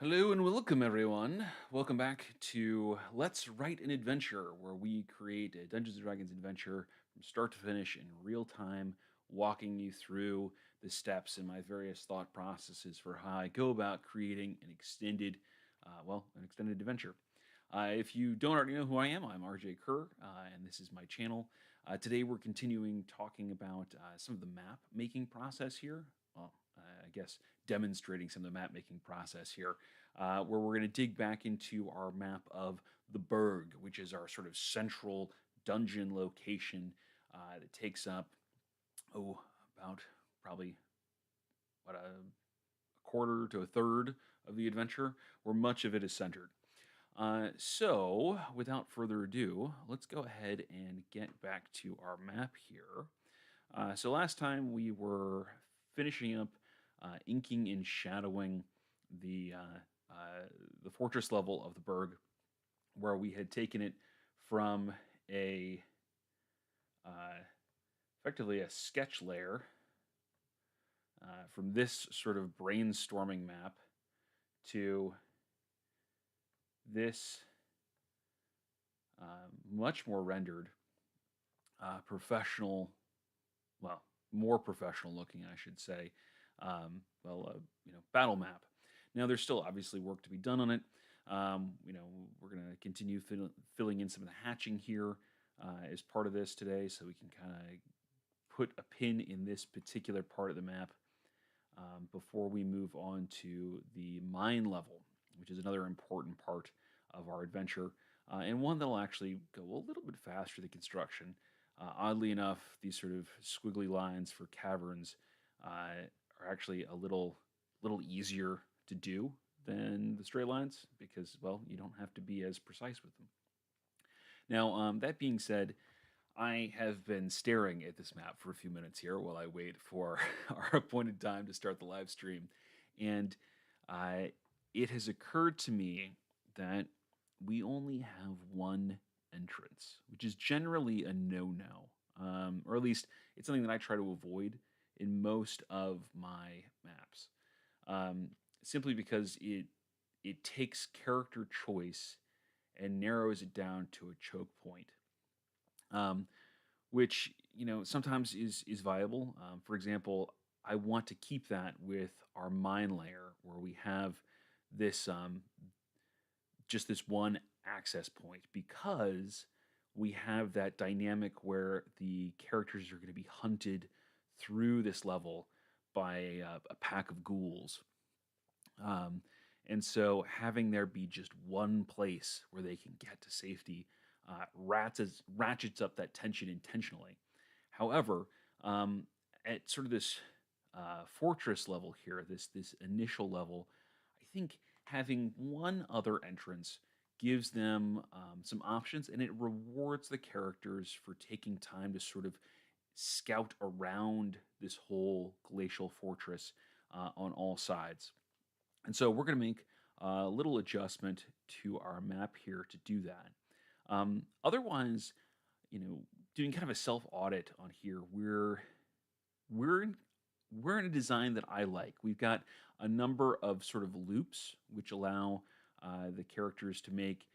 Hello and welcome, everyone. Welcome back to Let's Write an Adventure, where we create a Dungeons and Dragons adventure from start to finish in real time, walking you through the steps in my various thought processes for how I go about creating an extended adventure. If you don't already know who I am, I'm RJ Kerr, and this is my channel. Today, we're continuing talking about some of the map making process here. Well, I guess demonstrating some of the map making process here, where we're going to dig back into our map of the Berg, which is our sort of central dungeon location that takes up, oh, about probably what a quarter to a third of the adventure, where much of it is centered. So, without further ado, let's go ahead and get back to our map here. So last time we were finishing up inking and shadowing the uh, the fortress level of the Berg, where we had taken it from a uh, effectively a sketch layer from this sort of brainstorming map to this much more rendered professional, well, more professional looking, I should say, battle map. Now, there's still obviously work to be done on it. We're going to continue filling in some of the hatching here as part of this today, so we can kind of put a pin in this particular part of the map before we move on to the mine level, which is another important part of our adventure, and one that'll actually go a little bit faster the construction. Oddly enough, these sort of squiggly lines for caverns are actually a little easier to do than the straight lines because, well, you don't have to be as precise with them. Now, that being said, I have been staring at this map for a few minutes here while I wait for our appointed time to start the live stream. And uh, it has occurred to me that we only have one entrance, which is generally a no no. Or at least it's something that I try to avoid in most of my maps, um, simply because it takes character choice and narrows it down to a choke point, um, which sometimes is viable. For example, I want to keep that with our mine layer where we have this just this one access point because we have that dynamic where the characters are going to be hunted through this level by a pack of ghouls. Um, and so having there be just one place where they can get to safety ratchets up that tension intentionally. However, at sort of this fortress level here, this initial level, I think having one other entrance gives them some options, and it rewards the characters for taking time to sort of scout around this whole glacial fortress on all sides. And so we're going to make a little adjustment to our map here to do that. Otherwise, doing kind of a self audit on here, we're in, we're in a design that I like. We've got a number of sort of loops which allow the characters to make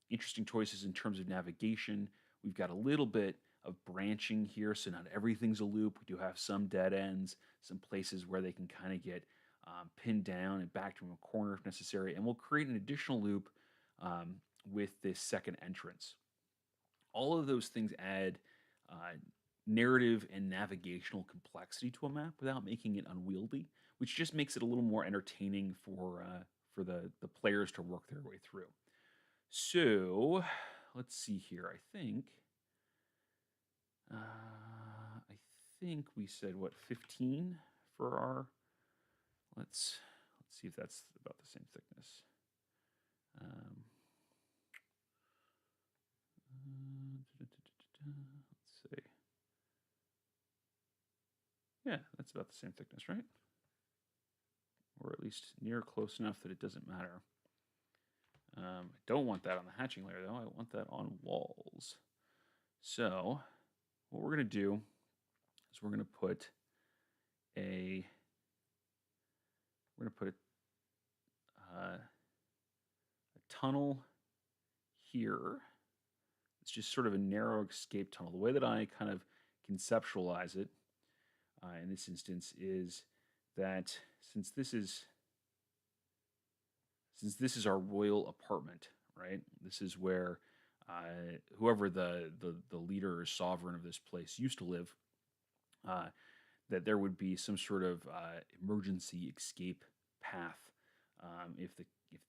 interesting choices in terms of navigation. We've got a little bit of branching here, so not everything's a loop. We do have some dead ends, some places where they can kind of get pinned down and backed from a corner if necessary, and we'll create an additional loop with this second entrance. All of those things add narrative and navigational complexity to a map without making it unwieldy, which just makes it a little more entertaining for the players to work their way through. So let's see here. I think we said what 15 for our. Let's see if that's about the same thickness. Um, let's see. Yeah, that's about the same thickness, right? Or at least near close enough that it doesn't matter. I don't want that on the hatching layer, though. I want that on walls. So what we're going to do is a tunnel here. It's just sort of a narrow escape tunnel. The way that I kind of conceptualize it in this instance is that since this is our royal apartment, right? This is where whoever the leader or sovereign of this place used to live. That there would be some sort of emergency escape path if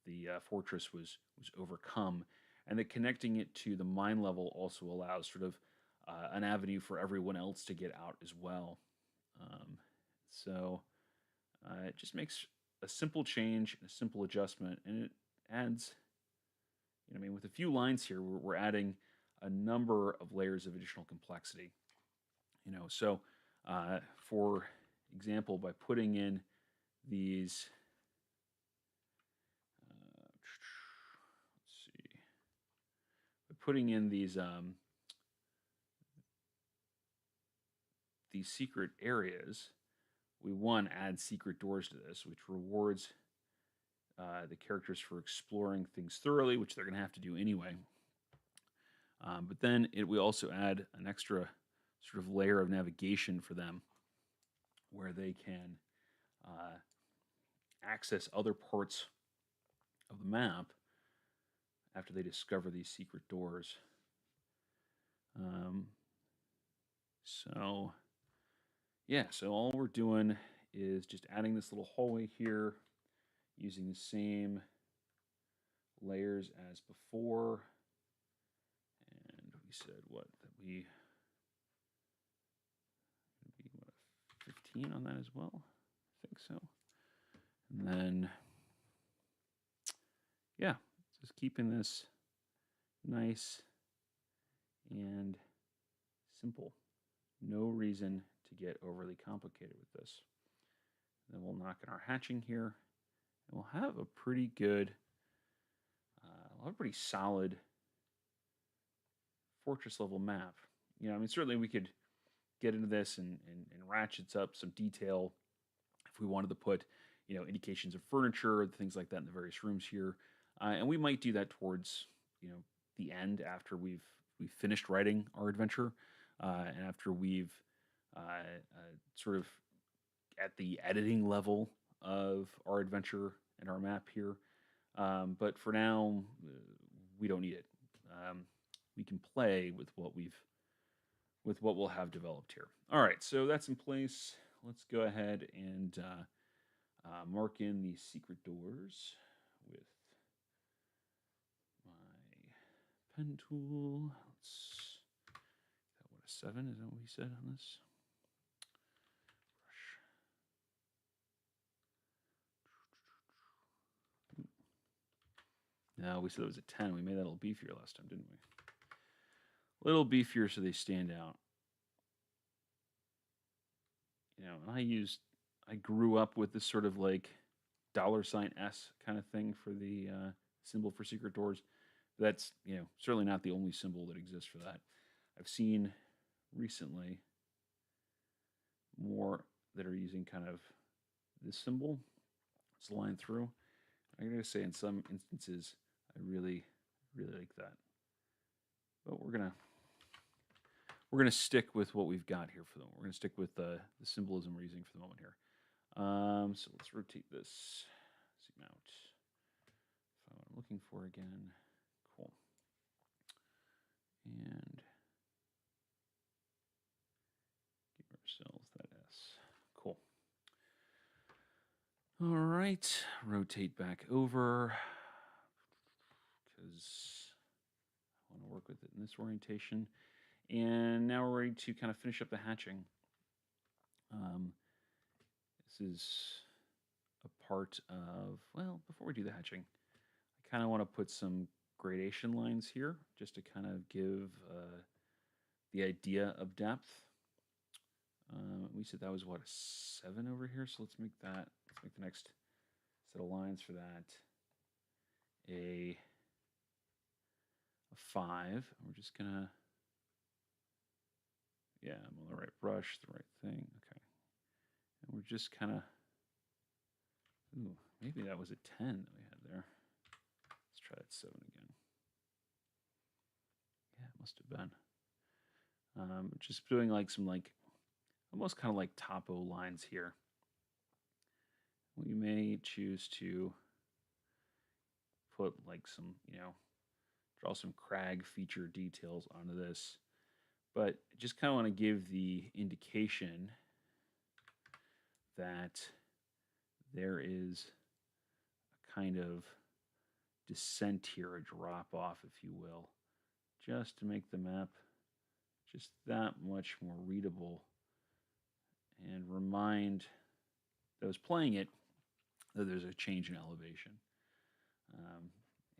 the fortress was overcome, and that connecting it to the mine level also allows sort of an avenue for everyone else to get out as well. Um, so it just makes a simple change, a simple adjustment, and it adds. I mean, with a few lines here, we're adding a number of layers of additional complexity. So for example, by putting in these, let's see, by putting in these secret areas, we add secret doors to this, which rewards the characters for exploring things thoroughly, which they're going to have to do anyway. But then we also add an extra sort of layer of navigation for them, where they can access other parts of the map after they discover these secret doors. So yeah, so all we're doing is just adding this little hallway here, using the same layers as before. And we said what? That we 15 on that as well? I think so. And then, yeah, just keeping this nice and simple. No reason to get overly complicated with this. Then we'll knock in our hatching here, and we'll have a pretty good, we'll have a pretty solid fortress level map. I mean, certainly we could get into this and ratchets up some detail if we wanted to put, indications of furniture, things like that in the various rooms here. And we might do that towards, the end after we've finished writing our adventure, and after we've sort of at the editing level of our adventure and our map here. But for now, we don't need it. We can play with what we'll have developed here. All right, so that's in place. Let's go ahead and mark in these secret doors with my pen tool. Is that what, a 7? Is that what we said on this? No, we said it was a 10. We made that a little beefier last time, didn't we? A little beefier so they stand out. And I grew up with this sort of like $S kind of thing for the symbol for secret doors. That's, certainly not the only symbol that exists for that. I've seen recently more that are using kind of this symbol. It's a line through. I gotta say, in some instances, I really, really like that. But we're gonna stick with what we've got here for them. We're gonna stick with the symbolism we're using for the moment here. So let's rotate this, zoom out. Find what I'm looking for again. Cool. And give ourselves that S. Cool. All right, rotate back over because I want to work with it in this orientation. And now we're ready to kind of finish up the hatching. This is a part of, well, before we do the hatching, I kind of want to put some gradation lines here just to kind of give the idea of depth. We said that was what, a 7 over here, so let's make the next set of lines for that a 5. We're just gonna, yeah, I'm on the right brush, the right thing. Okay, and we're just kind of, ooh, maybe that was a 10 that we had there. Let's try it's 7 again. Yeah, it must have been. Just doing like some like almost kind of like topo lines here. We may choose to put like some, draw some crag feature details onto this, but just kind of want to give the indication that there is a kind of descent here, a drop off, if you will, just to make the map just that much more readable and remind those playing it that there's a change in elevation.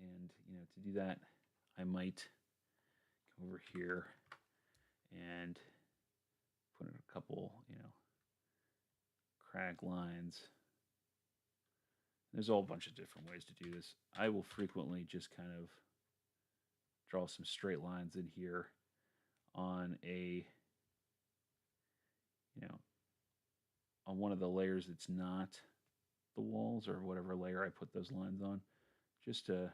And to do that, I might come over here and put in a couple, crag lines. There's a whole bunch of different ways to do this. I will frequently just kind of draw some straight lines in here on a, on one of the layers that's not the walls or whatever layer I put those lines on, just to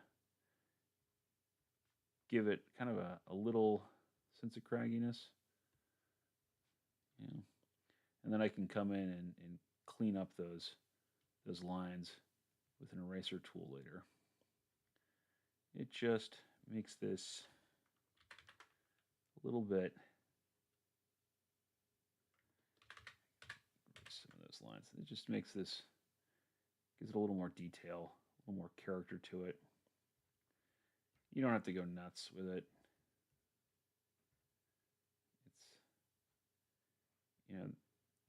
give it kind of a little sense of cragginess. And then I can come in and clean up those lines with an eraser tool later. It just makes this a little bit, some of those lines, it just makes this, gives it a little more detail, a little more character to it. You don't have to go nuts with it. It's,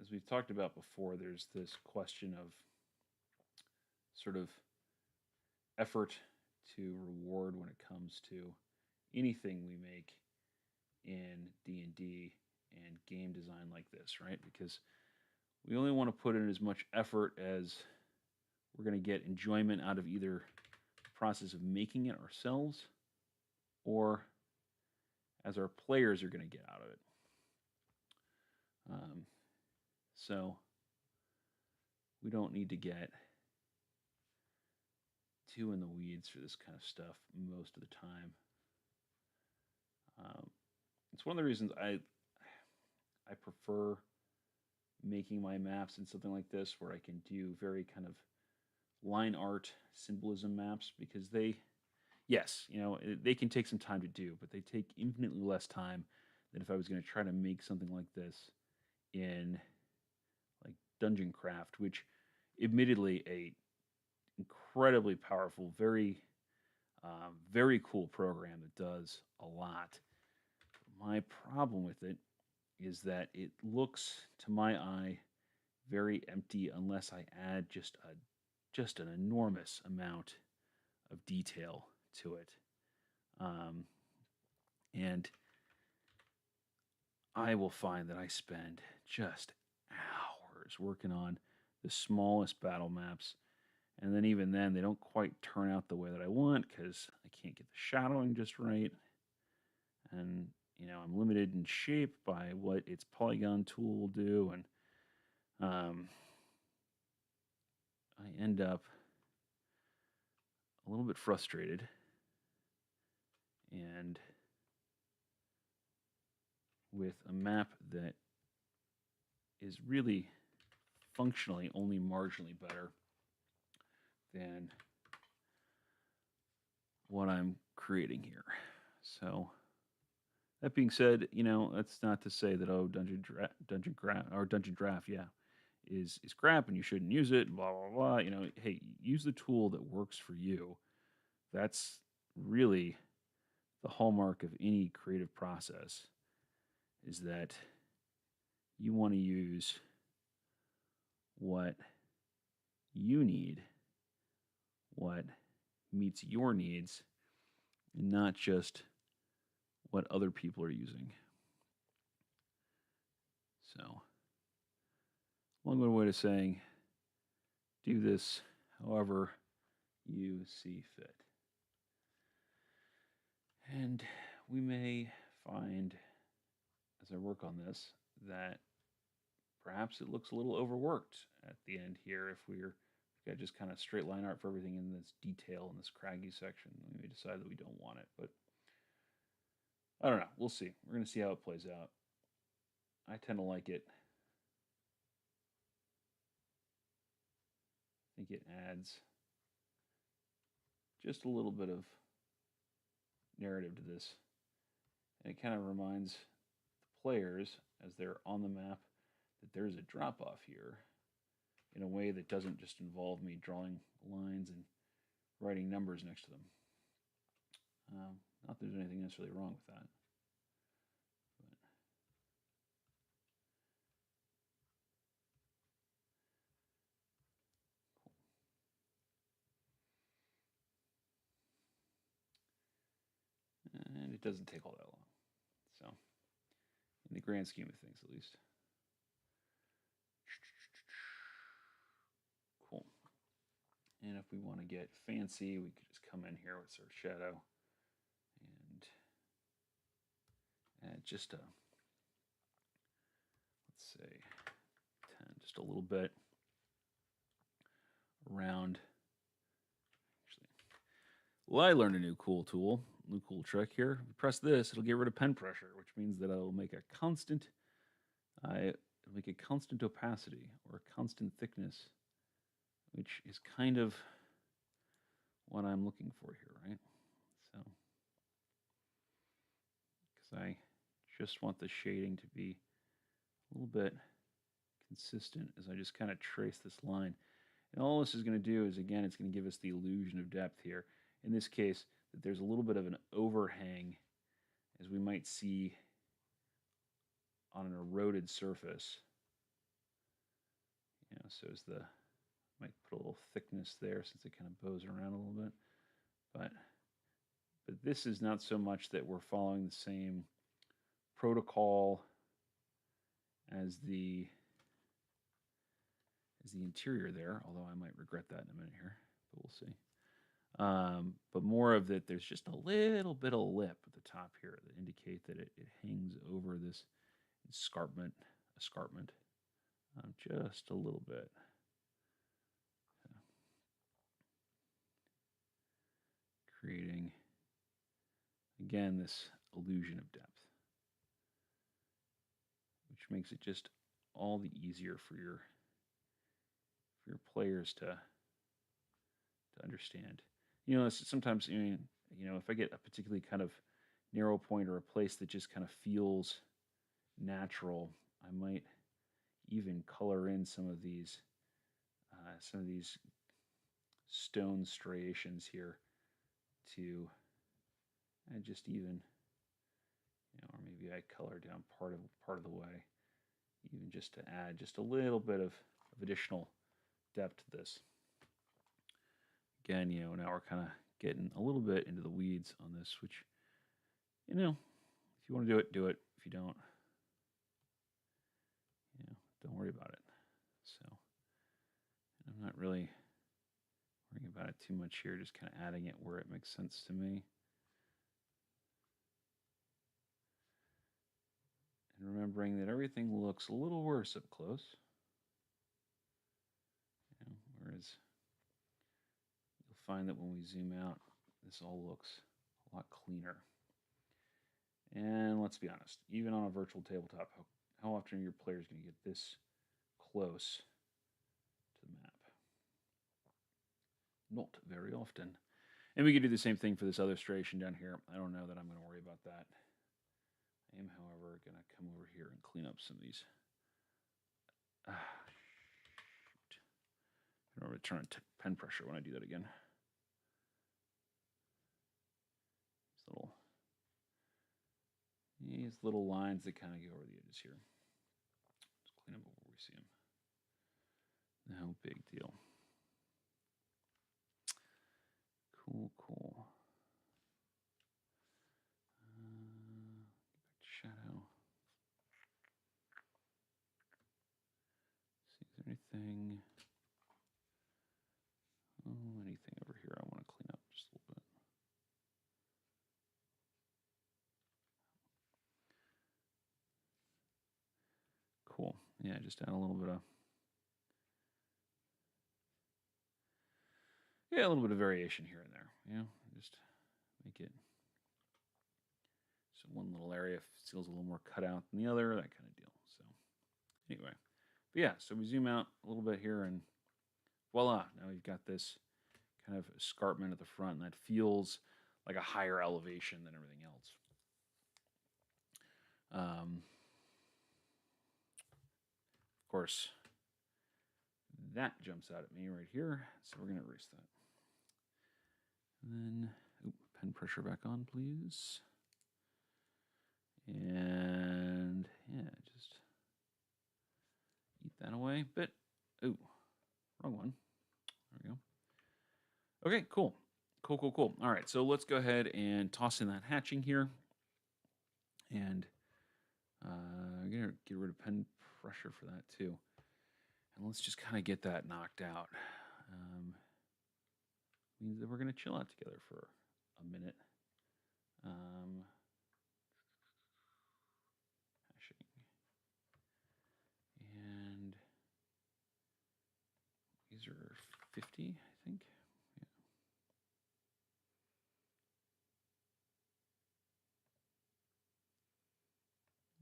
as we've talked about before, there's this question of sort of effort to reward when it comes to anything we make in D&D and game design like this, right? Because we only want to put in as much effort as we're going to get enjoyment out of either the process of making it ourselves or as our players are going to get out of it. So we don't need to get too in the weeds for this kind of stuff most of the time. It's one of the reasons I prefer making my maps in something like this, where I can do very kind of line art symbolism maps, because they can take some time to do, but they take infinitely less time than if I was going to try to make something like this in like Dungeon Craft, which admittedly a incredibly powerful, very cool program that does a lot. My problem with it is that it looks, to my eye, very empty unless I add just an enormous amount of detail to it. And I will find that I spend just hours working on the smallest battle maps, and then even then they don't quite turn out the way that I want because I can't get the shadowing just right, and I'm limited in shape by what its polygon tool will do, and I end up a little bit frustrated and with a map that is really functionally only marginally better than what I'm creating here. So that being said, that's not to say that Dungeon Draft, is crap and you shouldn't use it. Blah blah blah. Hey, use the tool that works for you. That's really the hallmark of any creative process. Is that you want to use what you need, what meets your needs, and not just what other people are using. So, long-winded way of saying, do this however you see fit. And we may find, as I work on this, that perhaps it looks a little overworked at the end here if we're We've got just kind of straight line art for everything in this detail in this craggy section. We may decide that we don't want it, but I don't know. We'll see. We're going to see how it plays out. I tend to like it. I think it adds just a little bit of narrative to this. And it kind of reminds the players, as they're on the map, that there's a drop off here in a way that doesn't just involve me drawing lines and writing numbers next to them. Not that there's anything necessarily wrong with that. And it doesn't take all that long. So, in the grand scheme of things, at least. Cool. And if we want to get fancy, we could just come in here with our shadow and add just a, let's say, 10, just a little bit around. Actually, well, I learned a new cool tool, new cool trick here. If you press this, it'll get rid of pen pressure, which means that it'll make a constant, opacity or a constant thickness, which is kind of what I'm looking for here, right? So, because I just want the shading to be a little bit consistent as I just kind of trace this line. And all this is going to do is, again, it's going to give us the illusion of depth here. In this case, that there's a little bit of an overhang, as we might see on an eroded surface. You know, so as the, might put a little thickness there since it kind of bows around a little bit. But this is not so much that we're following the same protocol as the interior there, although I might regret that in a minute here, but we'll see. But more of that, there's just a little bit of lip at the top here that indicate that it hangs over this escarpment, just a little bit. Creating, again, this illusion of depth, which makes it just all the easier for your players to understand. You know, sometimes, I mean, you know, if I get a particularly kind of narrow point or a place that just kind of feels natural, I might even color in some of these stone striations here to, and just even, you know, or maybe I color down part of the way, even just to add just a little bit of additional depth to this. Again, you know, now we're kind of getting a little bit into the weeds on this, which, you know, if you want to do it, do it. If you don't, you know, don't worry about it. So, I'm not really worrying about it too much here, just kind of adding it where it makes sense to me. And remembering that everything looks a little worse up close. You know, whereas you'll find that when we zoom out, this all looks a lot cleaner. And let's be honest, even on a virtual tabletop, how often are your players going to get this close to the map? Not very often. And we could do the same thing for this other striation down here. I don't know that I'm going to worry about that. I am, however, going to come over here and clean up some of these. Shoot. I'm going to return pen pressure when I do that again. These little lines that kind of go over the edges here. Let's clean them up where we see them. No big deal. Cool, cool. Get back to shadow. See, is there anything? Oh, anything over here I want to clean up just a little bit. Cool. Yeah, just add a little bit of Yeah, a little bit of variation here and there. Just make it so one little area feels a little more cut out than the other, that kind of deal. So anyway, but yeah, so we zoom out a little bit here, and voila, now we've got this kind of escarpment at the front, and that feels like a higher elevation than everything else. Of course, that jumps out at me right here, so we're going to erase that. And then, pen pressure back on, please. And yeah, just eat that away. But, wrong one. There we go. Okay, cool. Cool. All right, so let's go ahead and toss in that hatching here. And I'm going to get rid of pen pressure for that too. And let's just kind of get that knocked out. Means that we're going to chill out together for a minute. Hashing. And these are 50, I think.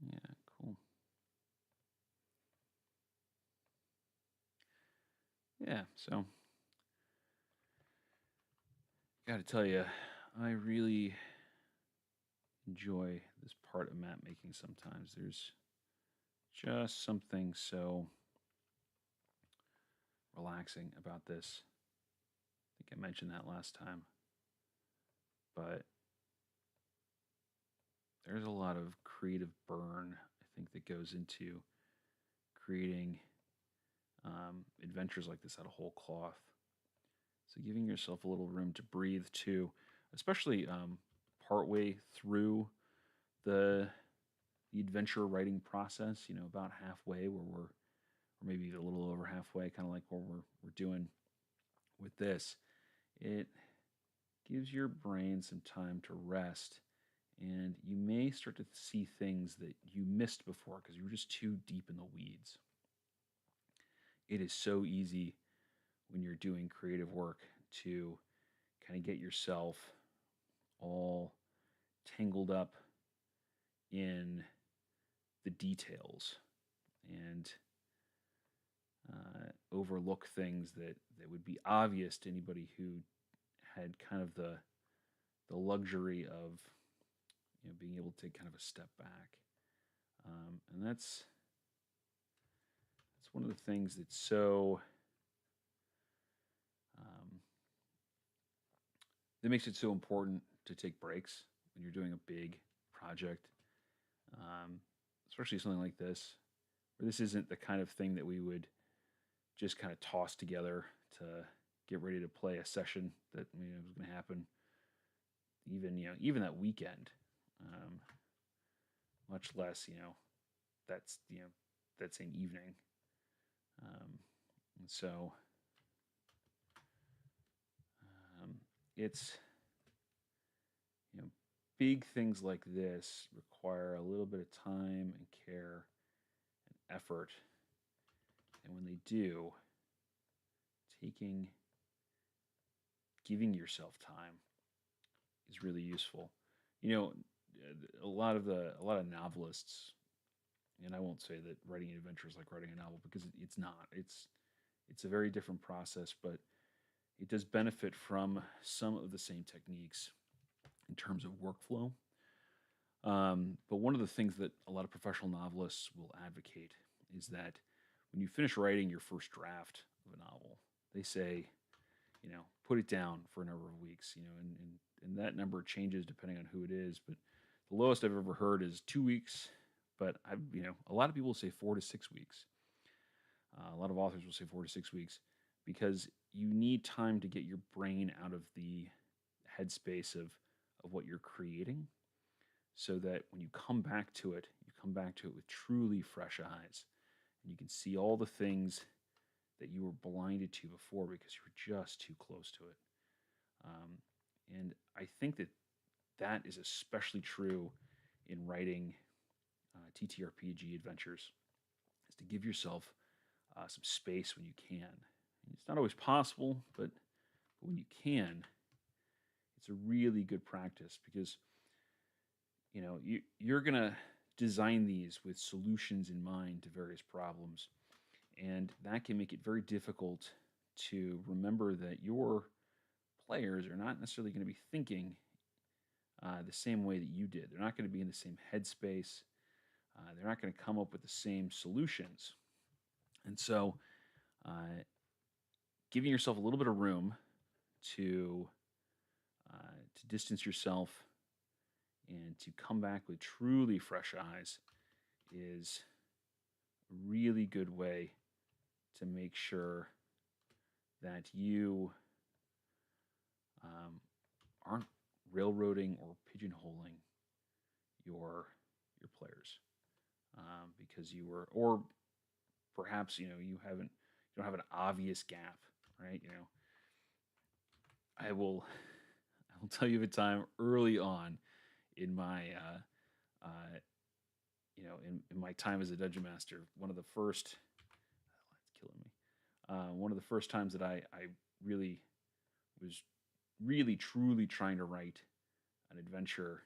Yeah, cool. Yeah, so gotta tell you, I really enjoy this part of map making sometimes. There's just something so relaxing about this. I think I mentioned that last time. But there's a lot of creative burn, I think, that goes into creating adventures like this out of whole cloth. So giving yourself a little room to breathe too, especially partway through the adventure writing process. About halfway, where we're, or maybe a little over halfway, kind of like what we're doing with this. It gives your brain some time to rest, and you may start to see things that you missed before because you were just too deep in the weeds. It is so easy when you're doing creative work to kind of get yourself all tangled up in the details and overlook things that would be obvious to anybody who had kind of the luxury of being able to take kind of a step back. And that's one of the things that's so that makes it so important to take breaks when you're doing a big project, especially something like this, where this isn't the kind of thing that we would just kind of toss together to get ready to play a session that was going to happen even that weekend, much less that's that same evening. And so it's big things like this require a little bit of time and care and effort, and when they do, giving yourself time is really useful. A lot of novelists, and I won't say that writing an adventure is like writing a novel, because it's not. It's a very different process, but it does benefit from some of the same techniques in terms of workflow. But one of the things that a lot of professional novelists will advocate is that when you finish writing your first draft of a novel, they say, put it down for a number of weeks, and that number changes depending on who it is. But the lowest I've ever heard is 2 weeks. But a lot of people say 4 to 6 weeks. A lot of authors will say 4 to 6 weeks, because you need time to get your brain out of the headspace of what you're creating, so that when you come back to it, you come back to it with truly fresh eyes, and you can see all the things that you were blinded to before because you were just too close to it. And I think that is especially true in writing TTRPG adventures, is to give yourself some space when you can. It's not always possible, but But when you can, it's a really good practice because you're gonna design these with solutions in mind to various problems, and that can make it very difficult to remember that your players are not necessarily going to be thinking the same way that you did. They're not going to be in the same headspace. They're not going to come up with the same solutions. And so, uh, giving yourself a little bit of room to to distance yourself and to come back with truly fresh eyes is a really good way to make sure that you um, aren't railroading or pigeonholing your players because you were, or perhaps you don't have an obvious gap, right? I will tell you of a time early on in my in my time as a dungeon master. One of the first, oh, it's killing me. One of the first times that I really was really truly trying to write an adventure,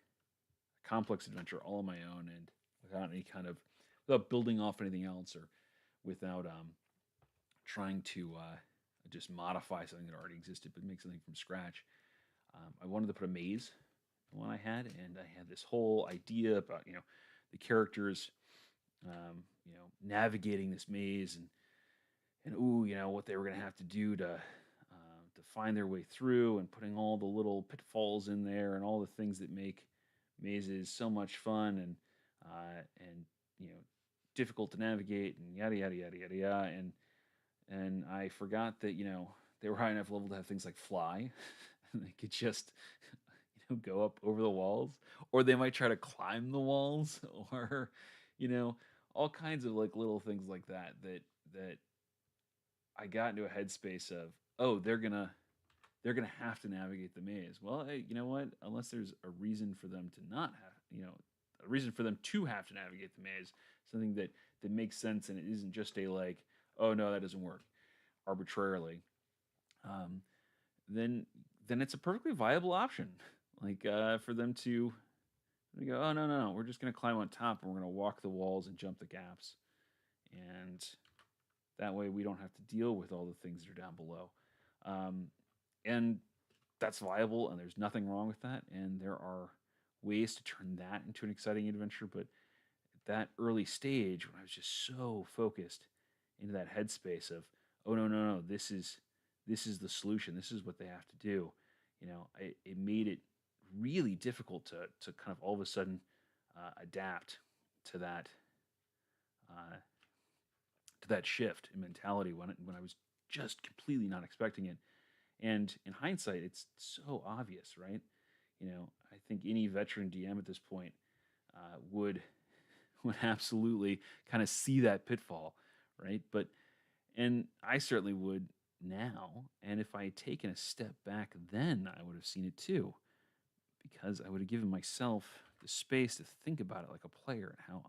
a complex adventure, all on my own and without any kind of without building off anything else or without trying to just modify something that already existed, but make something from scratch. I wanted to put a maze in one I had, and I had this whole idea about the characters, navigating this maze and ooh, what they were going to have to do to find their way through, and putting all the little pitfalls in there and all the things that make mazes so much fun and difficult to navigate and yada yada yada yada yada and I forgot that they were high enough level to have things like fly, and they could just go up over the walls, or they might try to climb the walls, or you know all kinds of like little things like that I got into a headspace of, oh, they're gonna have to navigate the maze. Well, hey, you know what? Unless there's a reason for them to not have, a reason for them to have to navigate the maze, something that makes sense, and it isn't just a like, oh no, that doesn't work arbitrarily. Um, then then it's a perfectly viable option, like for them to go, oh no no no, we're just gonna climb on top and we're gonna walk the walls and jump the gaps, and that way we don't have to deal with all the things that are down below. Um, and that's viable, and there's nothing wrong with that. And there are ways to turn that into an exciting adventure. But at that early stage, when I was just so focused into that headspace of, oh no no no, this is the solution. This is what they have to do. It made it really difficult to kind of all of a sudden adapt to that uh, shift in mentality when I was just completely not expecting it. And in hindsight, it's so obvious, right? I think any veteran DM at this point would would absolutely kind of see that pitfall, right? And I certainly would now. And if I had taken a step back then, I would have seen it too, because I would have given myself the space to think about it like a player and how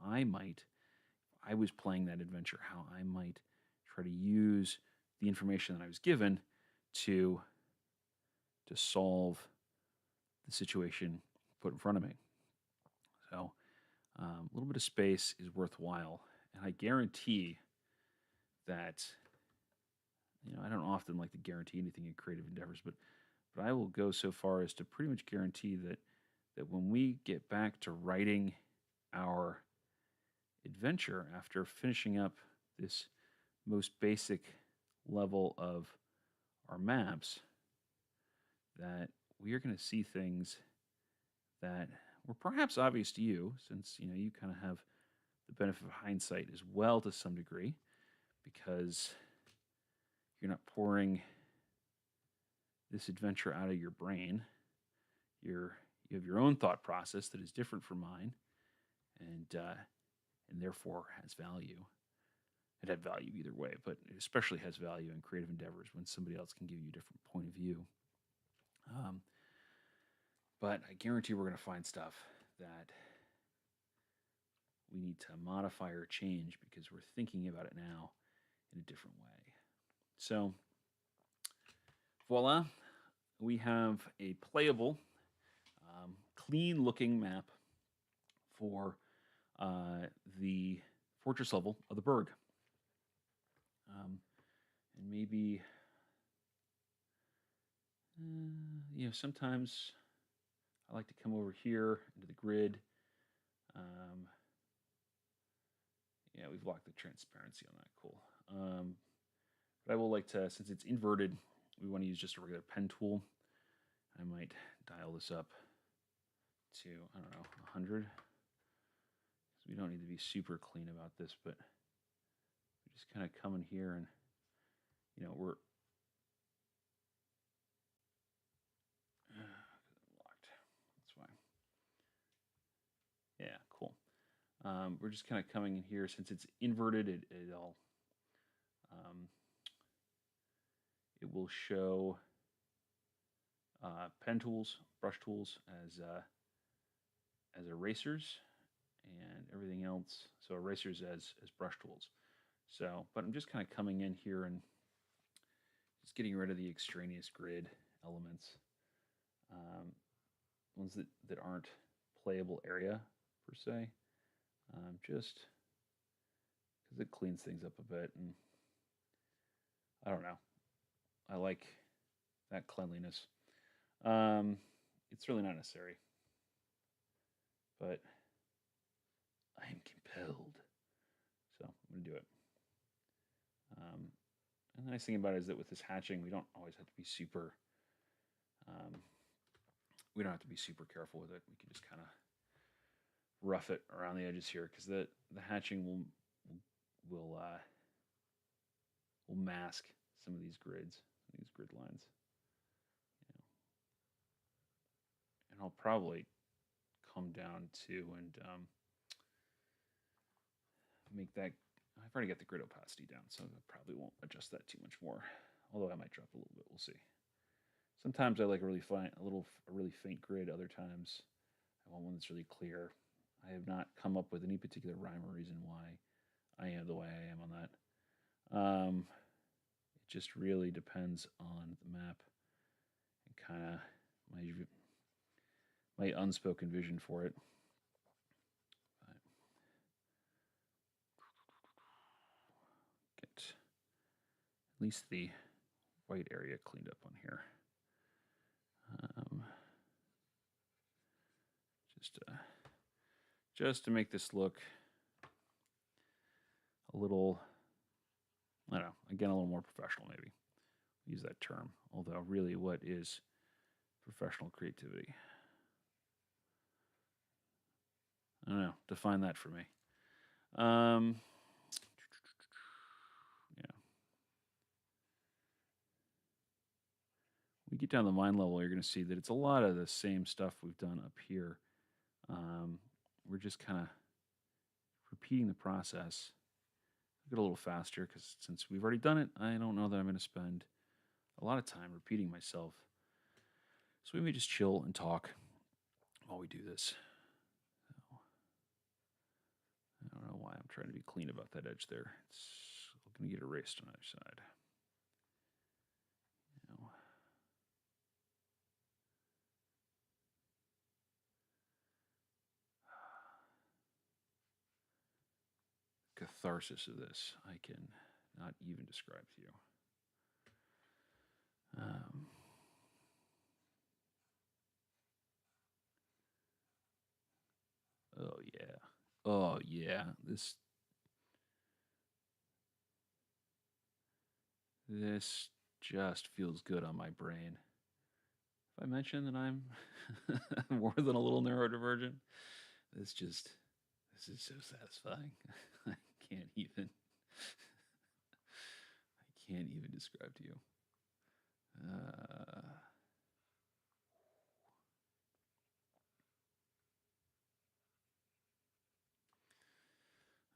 I was playing that adventure, how I might try to use the information that I was given to solve the situation put in front of me. So a little bit of space is worthwhile, and I guarantee that I don't often like to guarantee anything in creative endeavors, but I will go so far as to pretty much guarantee that when we get back to writing our adventure after finishing up this most basic level of our maps, that we are going to see things that were perhaps obvious to you, since you kind of have the benefit of hindsight as well to some degree, because you're not pouring this adventure out of your brain. You have your own thought process that is different from mine, and therefore has value. It had value either way, but it especially has value in creative endeavors when somebody else can give you a different point of view. Um, but I guarantee we're going to find stuff that we need to modify or change because we're thinking about it now in a different way. So, voila, we have a playable, clean looking map for the fortress level of the Berg. And maybe, sometimes I like to come over here into the grid. Yeah, we've locked the transparency on that. Cool. But I will like to, since it's inverted, we want to use just a regular pen tool. I might dial this up to, I don't know, 100. So we don't need to be super clean about this, but we just kind of come in here and, we're locked. That's why. Yeah, cool. We're just kind of coming in here. Since it's inverted, it will show pen tools, brush tools as erasers, and everything else. So erasers as brush tools. So, but I'm just kind of coming in here and just getting rid of the extraneous grid elements, ones that aren't playable area per se, just because it cleans things up a bit. And I don't know, I like that cleanliness. It's really not necessary, but I am compelled, so I'm going to do it. And the nice thing about it is that with this hatching, we don't always have to be super. We don't have to be super careful with it. We can just kind of rough it around the edges here, because the hatching will mask some of these grids, these grid lines. And I'll probably come down to and make that. I've already got the grid opacity down, so I probably won't adjust that too much more. Although I might drop a little bit. We'll see. Sometimes I like a really faint grid. Other times I want one that's really clear. I have not come up with any particular rhyme or reason why I am the way I am on that. It just really depends on the map and kind of my unspoken vision for it. But get at least the white area cleaned up on here. Just to make this look a little, I don't know, again, a little more professional, maybe. Use that term. Although, really, what is professional creativity? I don't know. Define that for me. Yeah. When we get down to the mine level, you're going to see that it's a lot of the same stuff we've done up here. We're just kind of repeating the process. Get a little faster, because since we've already done it, I don't know that I'm going to spend a lot of time repeating myself. So we may just chill and talk while we do this. So, I don't know why I'm trying to be clean about that edge there. It's going to get erased on either side. Catharsis of this, I can not even describe to you. Oh yeah, oh yeah. This just feels good on my brain. If I mention that I'm more than a little neurodivergent, this is so satisfying. I can't even describe to you.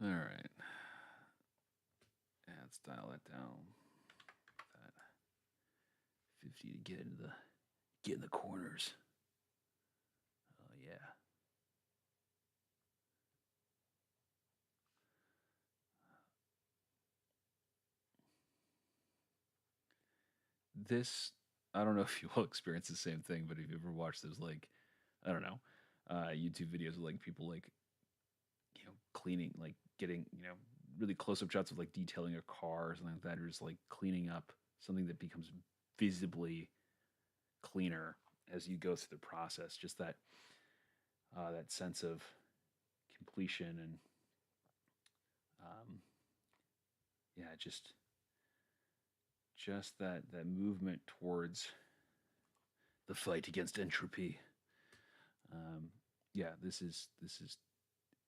All right. Yeah, let's dial that down. That 50 to get in the corners. Oh yeah. This I don't know if you will experience the same thing, but if you ever watched those, like, I don't know, YouTube videos of like people like, cleaning, like getting, really close up shots of like detailing a car or something like that, or just like cleaning up something that becomes visibly cleaner as you go through the process. Just that sense of completion and um, yeah, just that movement towards the fight against entropy. Um, yeah, this is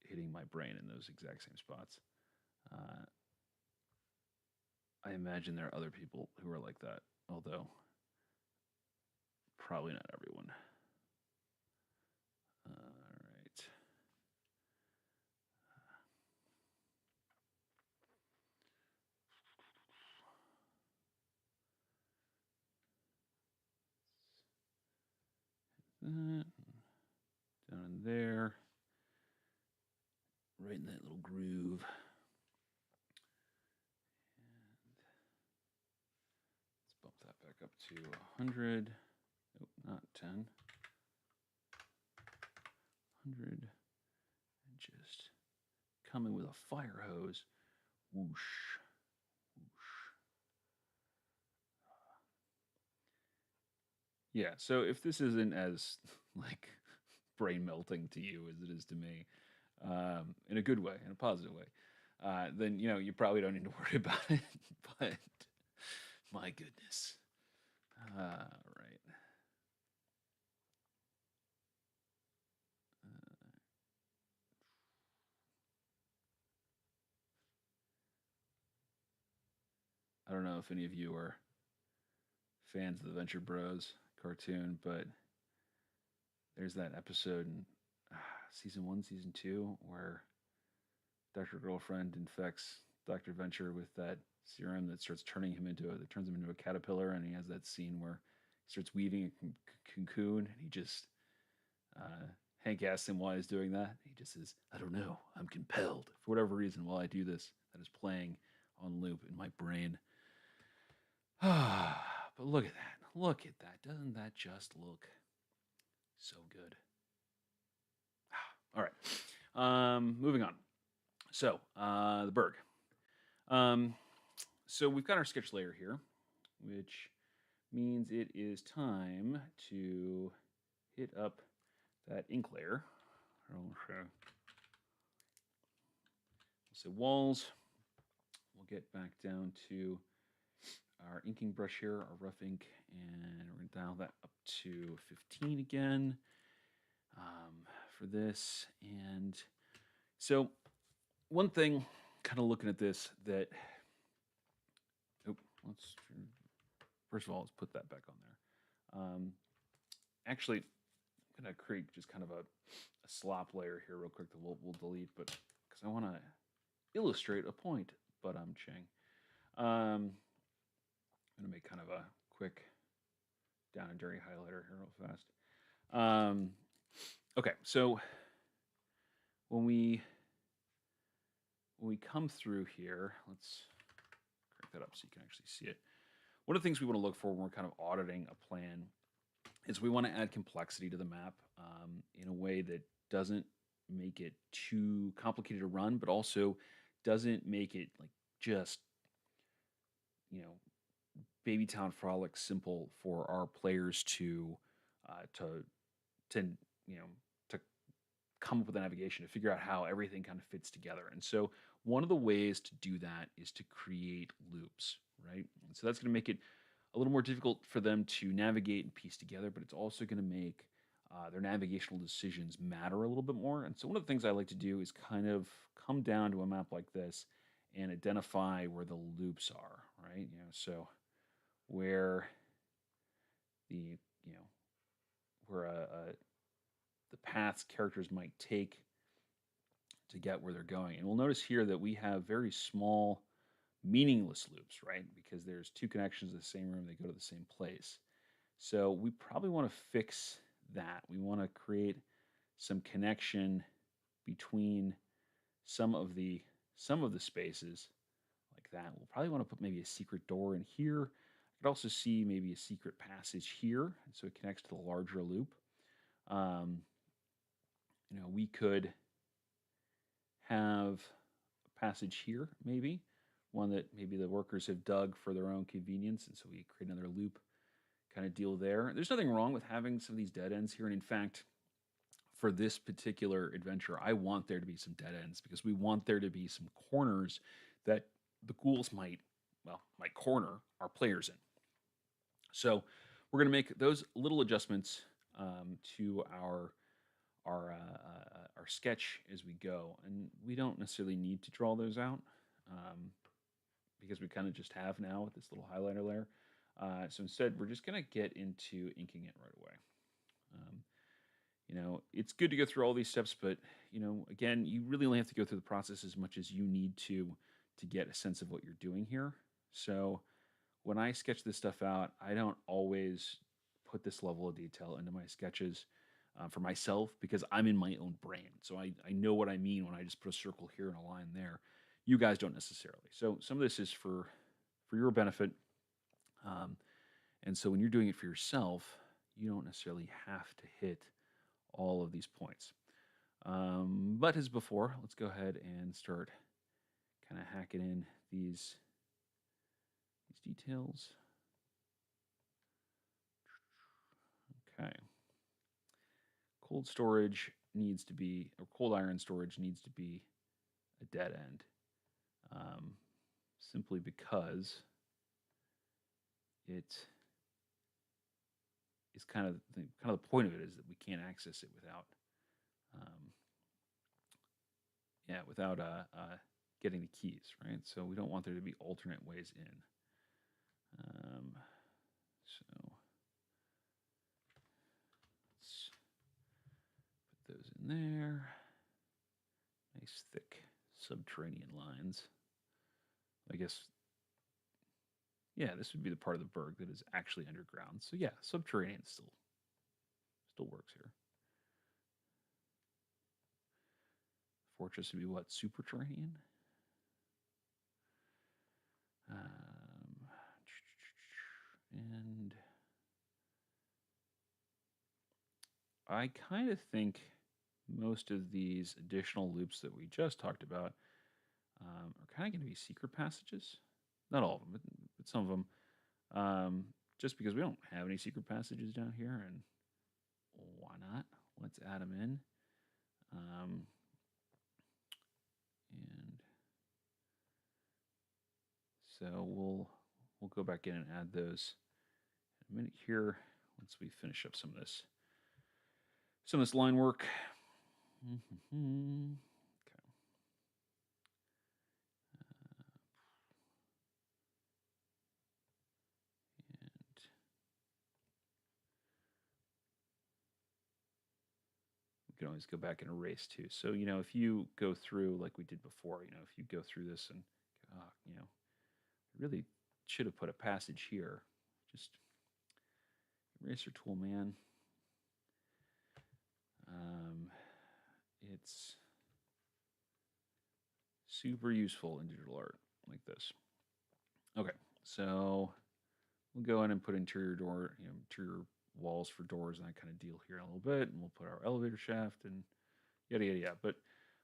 hitting my brain in those exact same spots. Uh, I imagine there are other people who are like that, although probably not everyone. All right. That down in there, right in that little groove. Let's bump that back up to 100. Nope, not 10. 100. And just coming with a fire hose. Whoosh. Whoosh. Yeah, so if this isn't as like brain melting to you as it is to me, in a good way, in a positive way, then you probably don't need to worry about it. But my goodness, right. I don't know if any of you are fans of the Venture Bros cartoon, but there's that episode in season one, season two, where Dr. Girlfriend infects Dr. Venture with that serum that starts turning him into that turns him into a caterpillar, and he has that scene where he starts weaving a cocoon, and he just uh, Hank asks him why he's doing that. He just says, "I don't know. I'm compelled for whatever reason. While I do this, that is playing on loop in my brain." But look at that! Look at that! Doesn't that just look so good? All right. Moving on. So, the Berg. Um, so we've got our sketch layer here, which means it is time to hit up that ink layer. We'll say walls. We'll get back down to our inking brush here, our rough ink, and we're going to dial that up to 15 again for this. And so one thing, kind of looking at this, that let's first of all, let's put that back on there. Actually, I'm gonna create just kind of a slop layer here real quick that we'll delete, but because I want to illustrate a point, but I'm Ching. I'm gonna make kind of a quick down and dirty highlighter here real fast. Okay, so when we come through here, let's crank that up so you can actually see it. One of the things we want to look for when we're kind of auditing a plan is we want to add complexity to the map in a way that doesn't make it too complicated to run, but also doesn't make it like just, you know, baby town frolic simple for our players to to you know to come up with a navigation to figure out how everything kind of fits together. And so one of the ways to do that is to create loops, right? And so that's going to make it a little more difficult for them to navigate and piece together, but it's also going to make their navigational decisions matter a little bit more. And so one of the things I like to do is kind of come down to a map like this and identify where the loops are, right? So where the you know where the paths characters might take to get where they're going. And we'll notice here that we have very small, meaningless loops, right? Because there's two connections to the same room, they go to the same place. So we probably want to fix that. We want to create some connection between some of the spaces like that. We'll probably want to put maybe a secret door in here. I could also see maybe a secret passage here, so it connects to the larger loop. Um, we could have a passage here, maybe one that maybe the workers have dug for their own convenience, and so we create another loop kind of deal there. There's nothing wrong with having some of these dead ends here, and in fact, for this particular adventure, I want there to be some dead ends because we want there to be some corners that the ghouls might corner our players in. So we're going to make those little adjustments to our sketch as we go, and we don't necessarily need to draw those out um, because we kind of just have now with this little highlighter layer. So instead, we're just going to get into inking it right away. It's good to go through all these steps, but again, you really only have to go through the process as much as you need to get a sense of what you're doing here. So when I sketch this stuff out, I don't always put this level of detail into my sketches for myself because I'm in my own brain. So I know what I mean when I just put a circle here and a line there. You guys don't necessarily. So some of this is for your benefit. And so when you're doing it for yourself, you don't necessarily have to hit all of these points. But as before, let's go ahead and start kind of hacking in these details. Okay. Cold storage needs to be, or cold iron storage needs to be a dead end, simply because it is kind of the point of it is that we can't access it without without getting the keys, right? So we don't want there to be alternate ways in. So let's put those in there. Nice thick subterranean lines. I guess, yeah, this would be the part of the Berg that is actually underground. So yeah, subterranean still works here. Fortress would be what? Superterranean? And I kind of think most of these additional loops that we just talked about are kind of going to be secret passages. Not all of them, but some of them. Just because we don't have any secret passages down here, and why not? Let's add them in. And so we'll go back in and add those in a minute here once we finish up some of this line work. Okay. We can always go back and erase too. So, if you go through like we did before, if you go through this and, I really should have put a passage here. Just eraser tool, man. It's super useful in digital art like this. Okay, so we'll go in and put interior walls for doors and that kind of deal here in a little bit, and we'll put our elevator shaft and yada yada yada. But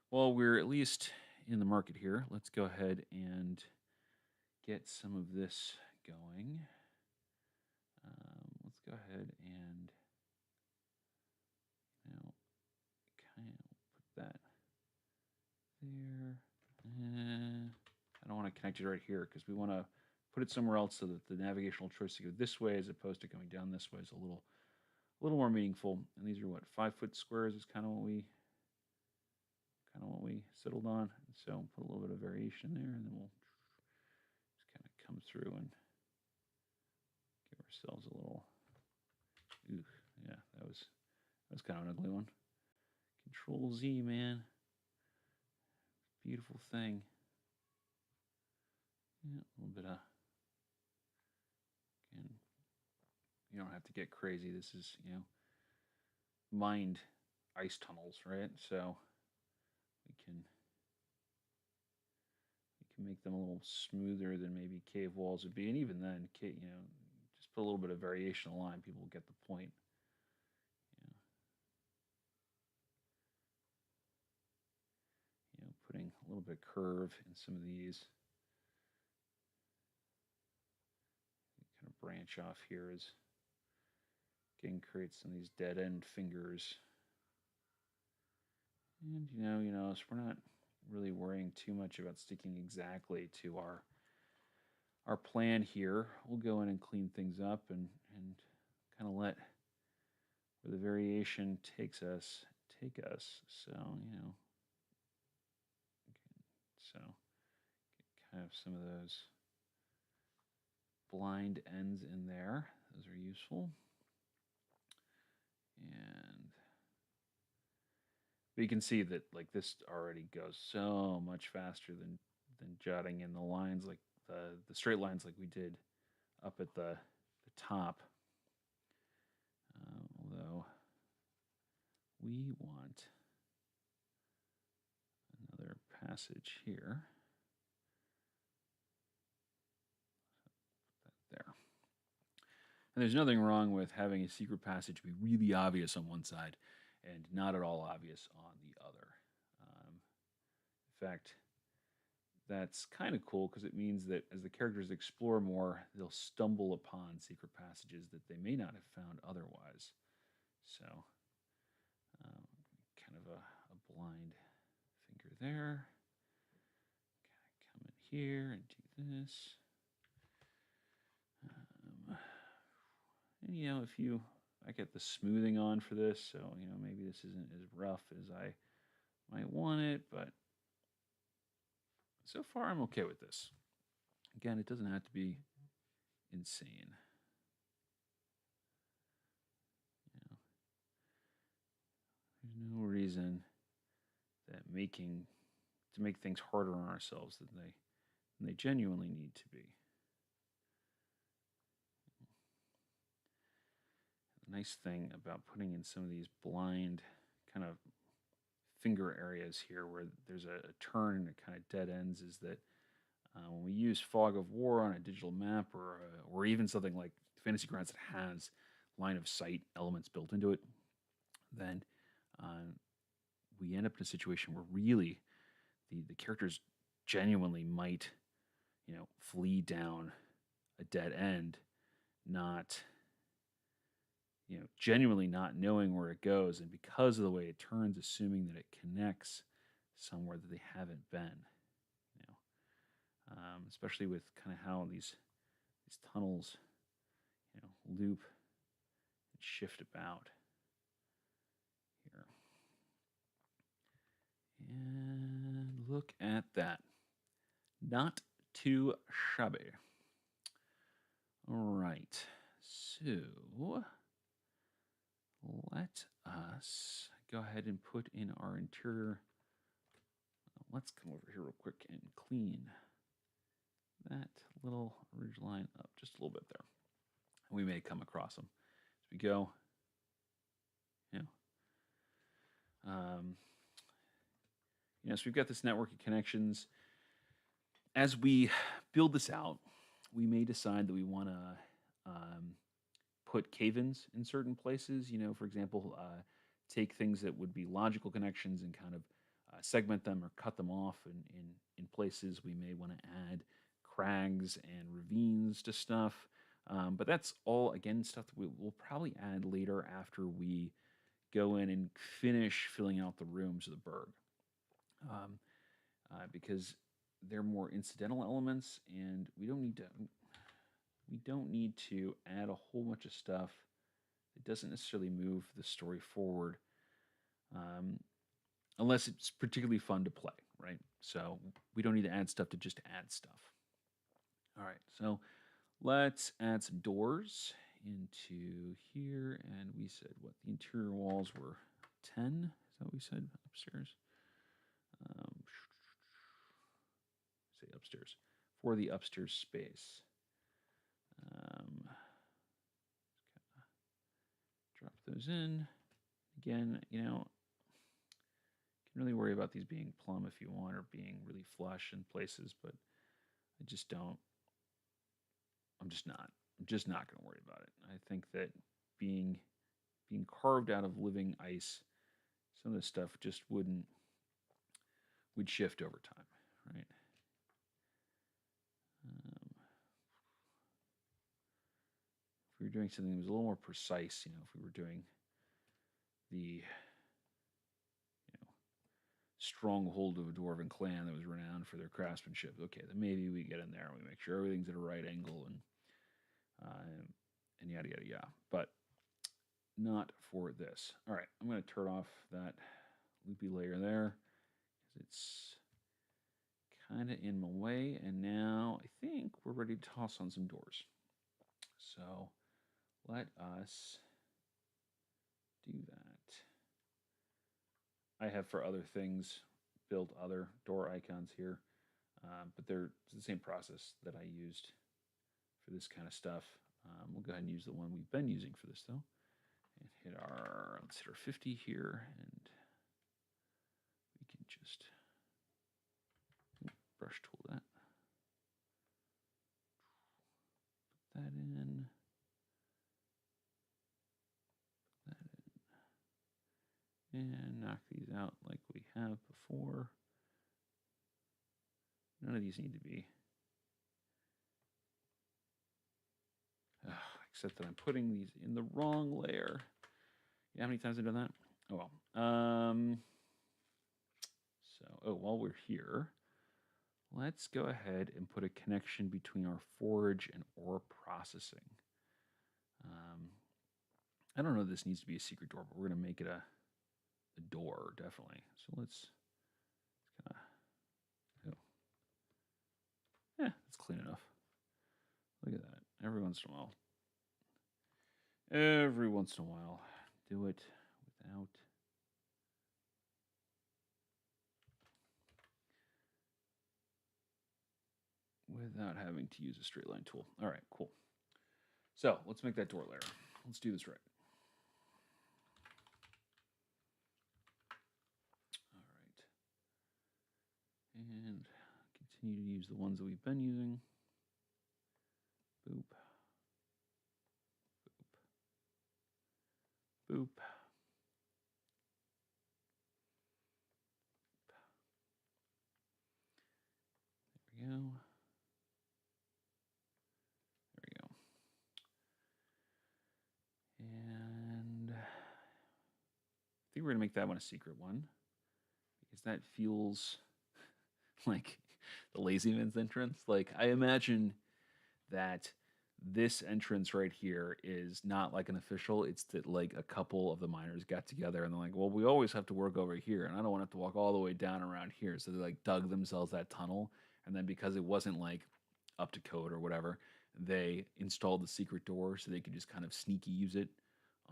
while we're at least in the market here, let's go ahead and get some of this going. Let's go ahead and kind of put that there. I don't want to connect it right here because we want to put it somewhere else so that the navigational choice to go this way as opposed to going down this way is a little more meaningful. And these are what, 5-foot squares is kind of what we settled on. So put a little bit of variation there, and then we'll just kind of come through and give ourselves a little. Ooh, yeah, that was kind of an ugly one. Control Z, man. Beautiful thing. Yeah, a little bit of. Again, you don't have to get crazy. This is, mined ice tunnels, right? So we can make them a little smoother than maybe cave walls would be, and even then, Just put a little bit of variation in the line. People will get the point. Putting a little bit of curve in some of these. Kind of branch off here as again create some of these dead end fingers. And you know, so we're not really worrying too much about sticking exactly to our plan here. We'll go in and clean things up and kind of let where the variation takes us take us. So, so get kind of some of those blind ends in there. Those are useful. But you can see that like this already goes so much faster than jotting in the lines, like the straight lines like we did up at the top. Although we want another passage here. Put that there. And there's nothing wrong with having a secret passage be really obvious on one side and not at all obvious on the other. In fact, that's kind of cool because it means that as the characters explore more, they'll stumble upon secret passages that they may not have found otherwise. So, kind of a blind finger there. Come in here and do this. And if I get the smoothing on for this, so maybe this isn't as rough as I might want it, but so far I'm okay with this. Again, it doesn't have to be insane. There's no reason that to make things harder on ourselves than they genuinely need to be. The nice thing about putting in some of these blind kind of finger areas here where there's a turn and it kind of dead ends is that when we use Fog of War on a digital map or even something like Fantasy Grounds that has line of sight elements built into it, then we end up in a situation where really the characters genuinely might, flee down a dead end, not, genuinely not knowing where it goes, and because of the way it turns, assuming that it connects somewhere that they haven't been, especially with kind of how these tunnels, loop and shift about here. And look at that. Not too shabby. All right. So let us go ahead and put in our interior. Let's come over here real quick and clean that little ridge line up just a little bit there. We may come across them as we go. So we've got this network of connections. As we build this out, we may decide that we want to put cave-ins in certain places. For example, take things that would be logical connections and kind of segment them or cut them off in places. We may want to add crags and ravines to stuff. But that's all, again, stuff that we'll probably add later after we go in and finish filling out the rooms of the burg. Because they're more incidental elements, and we don't need to add a whole bunch of stuff that doesn't necessarily move the story forward, unless it's particularly fun to play, right? So we don't need to add stuff to just add stuff. All right, so let's add some doors into here, and we said what the interior walls were 10. Is that what we said upstairs? Say upstairs for the upstairs space. Drop those in. Again, you can really worry about these being plumb if you want, or being really flush in places, but I just don't. I'm just not. I'm just not going to worry about it. I think that being carved out of living ice, some of this stuff just would shift over time, right? If we were doing something that was a little more precise, if we were doing the stronghold of a dwarven clan that was renowned for their craftsmanship, okay, then maybe we get in there and we make sure everything's at a right angle and yada yada yada. But not for this. All right, I'm going to turn off that loopy layer there because it's kind of in my way. And now I think we're ready to toss on some doors. So let us do that. I have for other things built other door icons here, but they're the same process that I used for this kind of stuff. We'll go ahead and use the one we've been using for this though. And let's hit our 50 here, and we can just brush tool that. Put that in. Put that in. And knock these out like we have before. None of these need to be. Except that I'm putting these in the wrong layer. Yeah, how many times have I done that? Oh well. While we're here, let's go ahead and put a connection between our forge and ore processing. I don't know if this needs to be a secret door, but we're going to make it a door, definitely. So let's kind of, it's clean enough. Look at that. Every once in a while, do it without having to use a straight line tool. All right, cool. So let's make that door layer. Let's do this right. All right. And continue to use the ones that we've been using. Boop. Boop. Boop. There we go. There we go. And I think we're going to make that one a secret one, because that feels like the lazy man's entrance. Like, I imagine that this entrance right here is not like an official. It's that like a couple of the miners got together and they're like, well, we always have to work over here, and I don't want to have to walk all the way down around here. So they like dug themselves that tunnel, and then because it wasn't like up to code or whatever, they installed the secret door so they could just kind of sneaky use it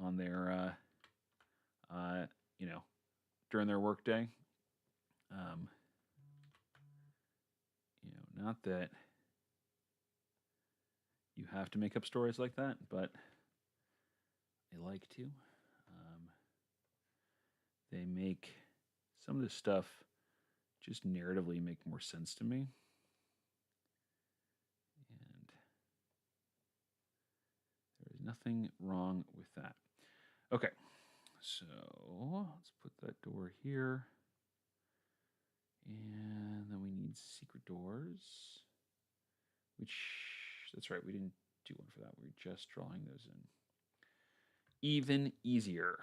on their during their workday. Not that you have to make up stories like that, but I like to. They make some of this stuff just narratively make more sense to me. And there is nothing wrong with that. Okay, so let's put that door here. And then we need secret doors, which, that's right, we didn't do one for that. We're just drawing those in. Even easier.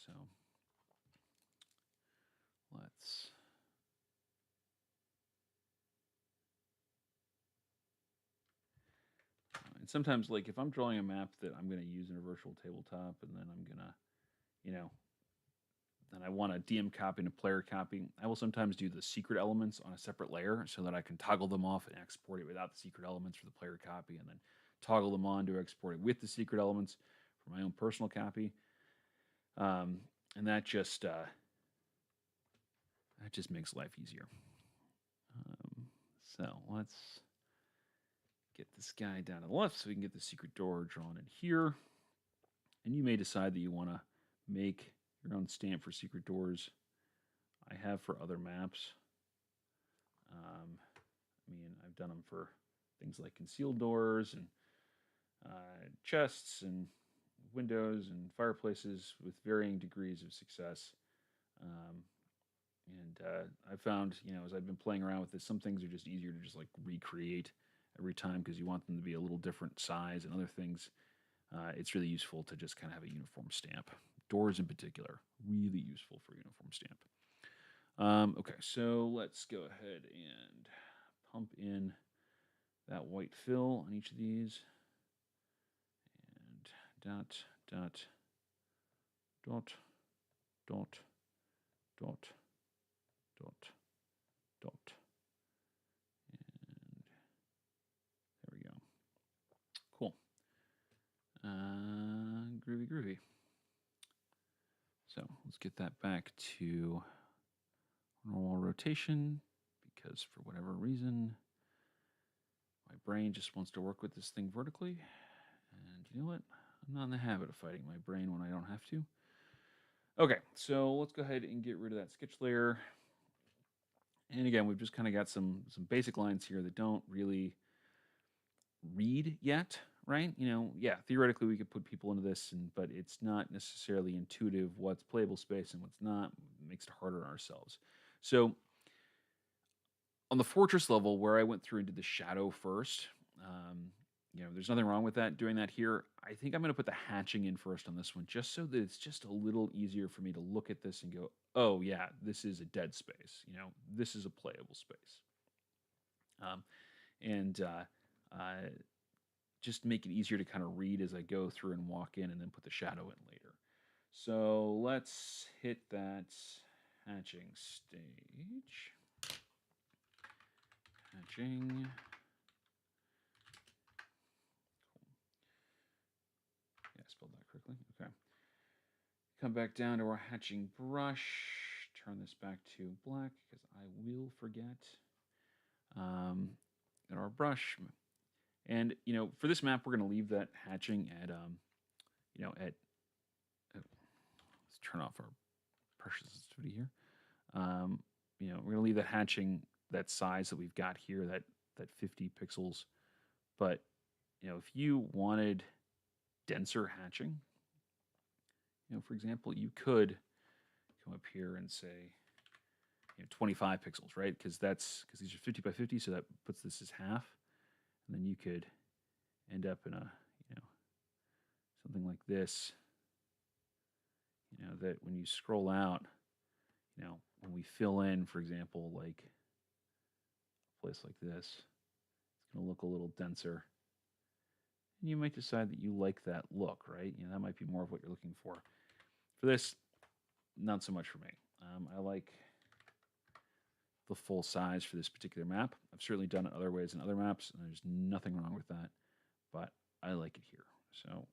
So let's and sometimes, like, if I'm drawing a map that I'm going to use in a virtual tabletop, and then I'm going to, then I want a DM copy and a player copy, I will sometimes do the secret elements on a separate layer so that I can toggle them off and export it without the secret elements for the player copy, and then toggle them on to export it with the secret elements for my own personal copy. And that just makes life easier. So let's get this guy down to the left so we can get the secret door drawn in here. And you may decide that you want to make your own stamp for secret doors. I have for other maps. I've done them for things like concealed doors and chests and windows and fireplaces with varying degrees of success. Um, and I found, as I've been playing around with this, some things are just easier to just like recreate every time because you want them to be a little different size, and other things, it's really useful to just kind of have a uniform stamp. Doors in particular, really useful for a uniform stamp. Okay, so let's go ahead and pump in that white fill on each of these. And dot, dot, dot, dot, dot, dot, dot. And there we go. Cool. Groovy, groovy. So let's get that back to normal rotation because for whatever reason, my brain just wants to work with this thing vertically. And you know what? I'm not in the habit of fighting my brain when I don't have to. Okay, so let's go ahead and get rid of that sketch layer. And again, we've just kind of got some basic lines here that don't really read yet, right? Yeah, theoretically we could put people into this, but it's not necessarily intuitive what's playable space and what's not. It makes it harder on ourselves. So on the fortress level, where I went through and did the shadow first, there's nothing wrong with that. Doing that here, I think I'm going to put the hatching in first on this one, just so that it's just a little easier for me to look at this and go, oh yeah, this is a dead space. This is a playable space. And just make it easier to kind of read as I go through and walk in, and then put the shadow in later. So let's hit that hatching stage. Hatching. Yeah, I spelled that correctly. Okay. Come back down to our hatching brush. Turn this back to black because I will forget. And our brush. And, for this map, we're going to leave that hatching at, let's turn off our pressure sensitivity here. We're going to leave that hatching, that size that we've got here, that 50 pixels. But, if you wanted denser hatching, for example, you could come up here and say, 25 pixels, right? Because these are 50 by 50, so that puts this as half. And then you could end up in a, something like this, that when you scroll out, when we fill in, for example, like a place like this, it's going to look a little denser. And you might decide that you like that look, right? That might be more of what you're looking for. For this, not so much for me. I like the full size for this particular map. I've certainly done it other ways in other maps, and there's nothing wrong with that, but I like it here. So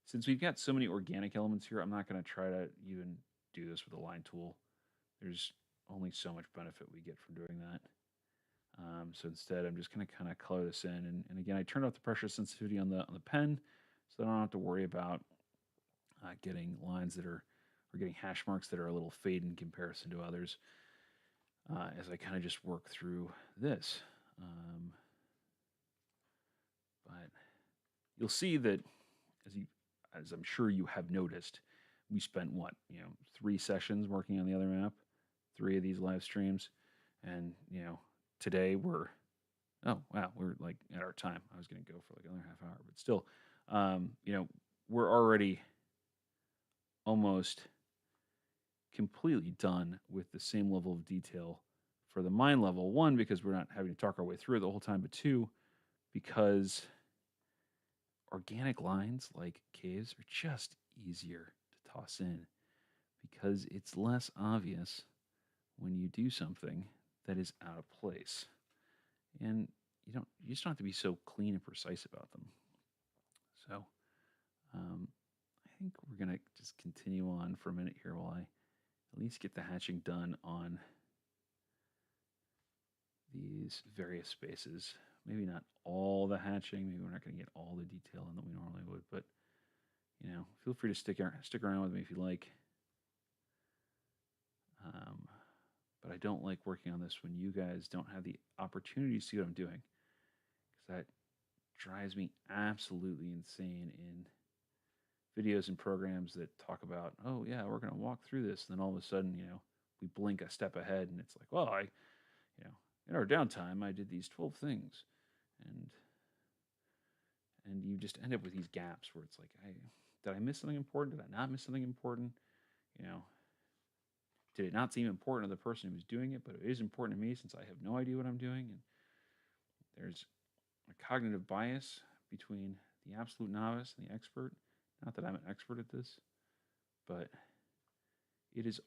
since we've got so many organic elements here, I'm not going to try to even do this with a line tool. There's only so much benefit we get from doing that. So instead, I'm just going to kind of color this in. And again, I turned off the pressure sensitivity on the pen, so I don't have to worry about getting lines that are, or getting hash marks that are a little fade in comparison to others. As I kind of just work through this. But you'll see that, as I'm sure you have noticed, we spent 3 sessions working on the other map, 3 of these live streams, and today we're like at our time. I was going to go for like another half hour, but still, we're already almost completely done with the same level of detail for the mine level. 1, because we're not having to talk our way through it the whole time, but 2, because organic lines like caves are just easier to toss in because it's less obvious when you do something that is out of place. And you just don't have to be so clean and precise about them. So I think we're going to just continue on for a minute here while I at least get the hatching done on these various spaces. Maybe not all the hatching. Maybe we're not going to get all the detail in that we normally would, but feel free to stick around with me if you like. But I don't like working on this when you guys don't have the opportunity to see what I'm doing, because that drives me absolutely insane in videos and programs that talk about, oh yeah, we're going to walk through this. And then all of a sudden, we blink a step ahead and it's like, well, you know, in our downtime, I did these 12 things. And you just end up with these gaps where it's like, did I miss something important? Did I not miss something important? You know, did it not seem important to the person who was doing it, but it is important to me since I have no idea what I'm doing? And there's a cognitive bias between the absolute novice and the expert. Not that I'm an expert at this, but it is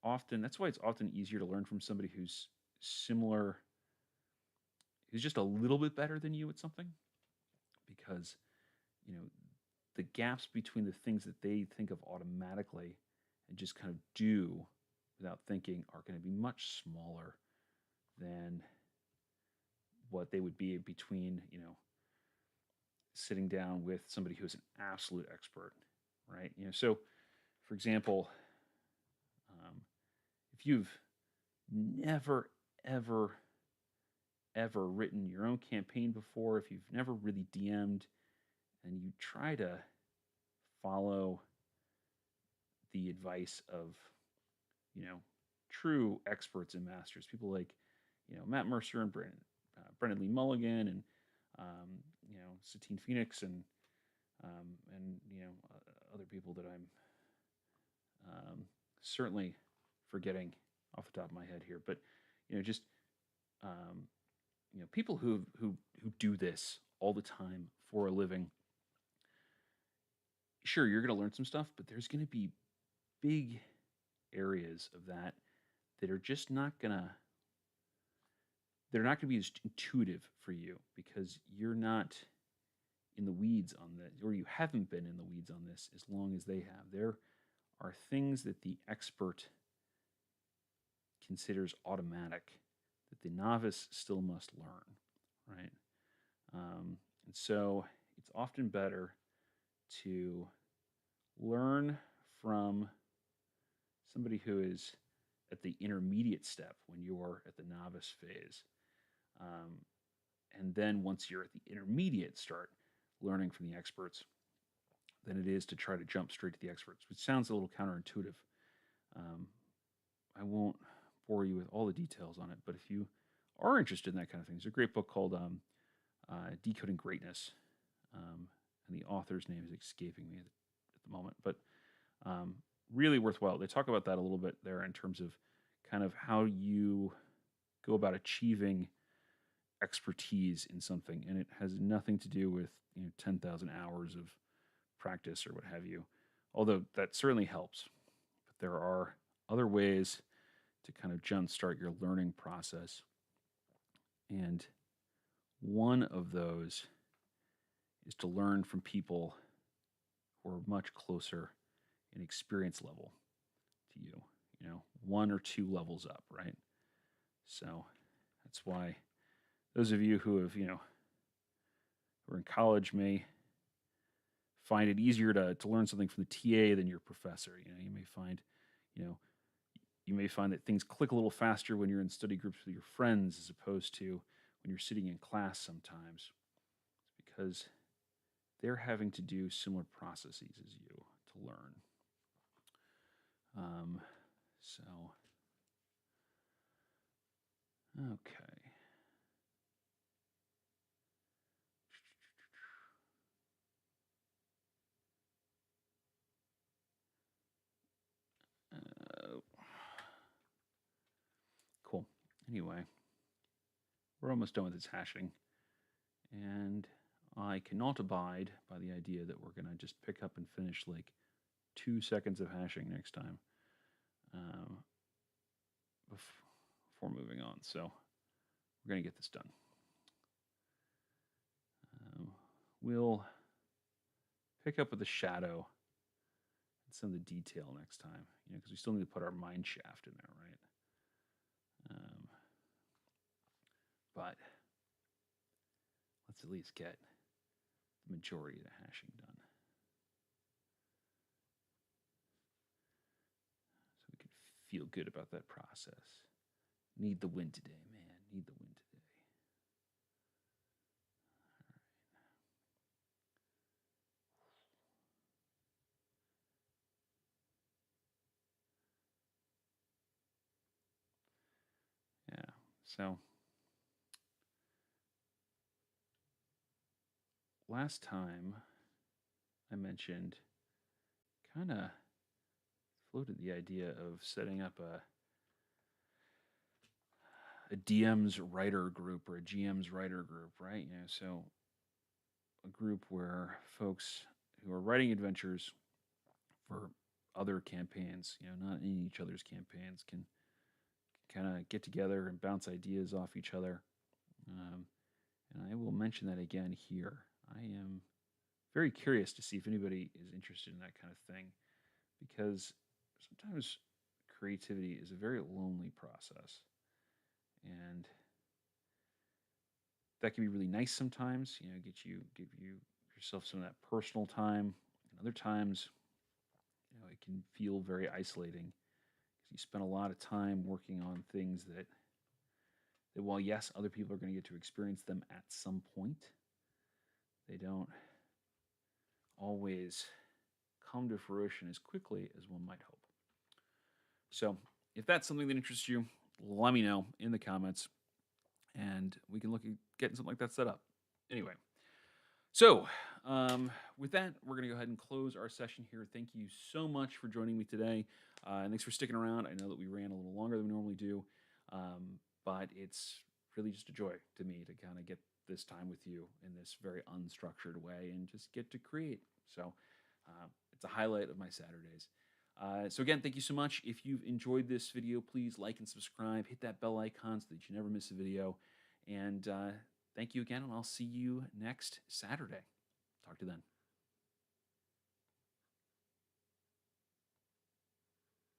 often, that's why it's often easier to learn from somebody who's similar, who's just a little bit better than you at something, because, you know, the gaps between the things that they think of automatically and just kind of do without thinking are going to be much smaller than what they would be between, sitting down with somebody who's an absolute expert, right? So for example, if you've never, ever, ever written your own campaign before, if you've never really DM'd, and you try to follow the advice of, true experts and masters, people like, Matt Mercer and Brennan Lee Mulligan and, Satine Phoenix and other people that I'm certainly forgetting off the top of my head here, but just people who do this all the time for a living. Sure, you're going to learn some stuff, but there's going to be big areas of that are just not going to, they're not going to be as intuitive for you because you're not in the weeds on this, or you haven't been in the weeds on this as long as they have. There are things that the expert considers automatic that the novice still must learn, right? And so it's often better to learn from somebody who is at the intermediate step when you're at the novice phase. And then once you're at the intermediate, start learning from the experts than it is to try to jump straight to the experts, which sounds a little counterintuitive. I won't bore you with all the details on it, but if you are interested in that kind of thing, there's a great book called Decoding Greatness, and the author's name is escaping me at the moment, but really worthwhile. They talk about that a little bit there in terms of kind of how you go about achieving expertise in something, and it has nothing to do with 10,000 hours of practice or what have you, although that certainly helps. But there are other ways to kind of jumpstart your learning process, and one of those is to learn from people who are much closer in experience level to you, one or two levels up, right? So that's why those of you who have, who are in college may find it easier to learn something from the TA than your professor. You may find, that things click a little faster when you're in study groups with your friends as opposed to when you're sitting in class sometimes. It's because they're having to do similar processes as you to learn. Okay. Cool. Anyway, we're almost done with this hashing, and I cannot abide by the idea that we're going to just pick up and finish like 2 seconds of hashing next time before moving on. So we're going to get this done. We'll pick up with the shadow and some of the detail next time, because we still need to put our mine shaft in there, right? But let's at least get the majority of the hashing done. So we can feel good about that process. Need the win today, man. Need the win today. All right. So last time I mentioned, kind of floated the idea of setting up a DM's writer group or a GM's writer group, right? So a group where folks who are writing adventures for other campaigns, not in each other's campaigns, can kind of get together and bounce ideas off each other. Um, and I will mention that again here. I am very curious to see if anybody is interested in that kind of thing, because sometimes creativity is a very lonely process, and that can be really nice sometimes. Give you yourself some of that personal time, and other times, it can feel very isolating because you spend a lot of time working on things that while yes, other people are going to get to experience them at some point, they don't always come to fruition as quickly as one might hope. So, if that's something that interests you, let me know in the comments, and we can look at getting something like that set up. Anyway, so with that, we're going to go ahead and close our session here. Thank you so much for joining me today, and thanks for sticking around. I know that we ran a little longer than we normally do, but it's really just a joy to me to kind of get this time with you in this very unstructured way and just get to create. So it's a highlight of my Saturdays. So again, thank you so much. If you've enjoyed this video, please like and subscribe. Hit that bell icon so that you never miss a video. And thank you again, and I'll see you next Saturday. Talk to you then.